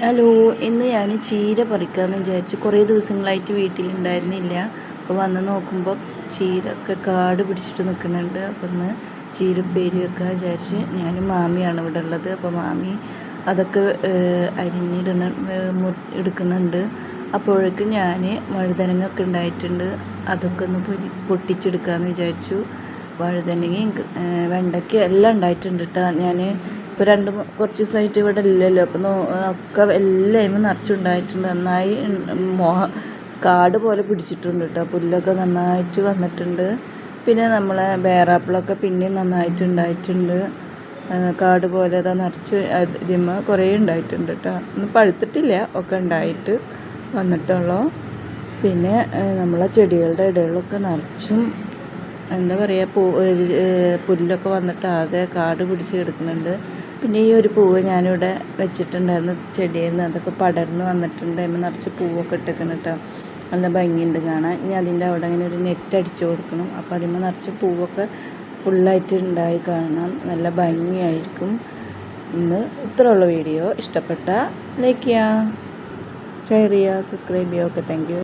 Hello, ഇന്ന് ഞാൻ ചീര പറിക്കാമെന്ന് വിചാരിച്ചു. കുറേ ദിവസങ്ങളായിട്ട് വീട്ടിലുണ്ടായിരുന്നില്ല. അപ്പോൾ വന്ന് നോക്കുമ്പോൾ ചീര ഒക്കെ കാട് പിടിച്ചിട്ട് നിൽക്കുന്നുണ്ട്. അപ്പോൾ ഇന്ന് ചീര ഉപ്പേരി വെക്കാൻ വിചാരിച്ച്. ഞാനും മാമിയാണ് ഇവിടെ ഉള്ളത്. അപ്പോൾ മാമി അതൊക്കെ എടുക്കുന്നുണ്ട്. അപ്പോഴേക്കും ഞാൻ വഴുതനങ്ങൊക്കെ ഉണ്ടായിട്ടുണ്ട്. അതൊക്കെ ഒന്ന് പൊട്ടിച്ചെടുക്കാമെന്ന് വിചാരിച്ചു. വഴുതനങ്ങയും വെണ്ടയ്ക്ക എല്ലാം ഉണ്ടായിട്ടുണ്ട് കേട്ടോ. ഞാൻ ഇപ്പോൾ കുറച്ച് ദിവസമായിട്ട് ഇവിടെ ഇല്ലല്ലോ. അപ്പോൾ ഒക്കെ എല്ലാം നിറച്ചുണ്ടായിട്ടുണ്ട്. നന്നായി കാട് പോലെ പിടിച്ചിട്ടുണ്ട് കേട്ടോ. പുല്ലൊക്കെ നന്നായിട്ട് വന്നിട്ടുണ്ട്. പിന്നെ നമ്മളെ ബേറാപ്പിളൊക്കെ പിന്നെയും നന്നായിട്ടുണ്ടായിട്ടുണ്ട്. കാട് പോലെ അതാ നിറച്ച് ഇതിമ്മ കുറേ ഉണ്ടായിട്ടുണ്ട് കേട്ടോ. ഒന്നും പഴുത്തിട്ടില്ല, ഒക്കെ ഉണ്ടായിട്ട് വന്നിട്ടുള്ളൂ. പിന്നെ നമ്മളെ ചെടികളുടെ ഇടയിലൊക്കെ നിറച്ചും എന്താ പറയുക, പുല്ലൊക്കെ വന്നിട്ട് ആകെ കാട് പിടിച്ച് കിടക്കുന്നുണ്ട്. പിന്നെ ഈ ഒരു പൂവ് ഞാനിവിടെ വെച്ചിട്ടുണ്ടായിരുന്നു ചെടിയിൽ നിന്ന്. അതൊക്കെ പടർന്ന് വന്നിട്ടുണ്ട്. അതിന് നിറച്ച് പൂവൊക്കെ ഇട്ടേക്കണം കേട്ടോ. നല്ല ഭംഗിയുണ്ട് കാണാൻ. ഇനി അതിൻ്റെ അവിടെ അങ്ങനെ ഒരു നെറ്റ് അടിച്ചു കൊടുക്കണം. അപ്പോൾ അതിന്മേൽ നിറച്ച് പൂവൊക്കെ ഫുള്ളായിട്ട് ഉണ്ടായി കാണാൻ നല്ല ഭംഗിയായിരിക്കും. ഇന്ന് ഇത്രയുള്ള വീഡിയോ ഇഷ്ടപ്പെട്ട ലൈക്ക് ചെയ്യുക, ഷെയർ ചെയ്യുക, സബ്സ്ക്രൈബ് ചെയ്യുക. Okay, thank you.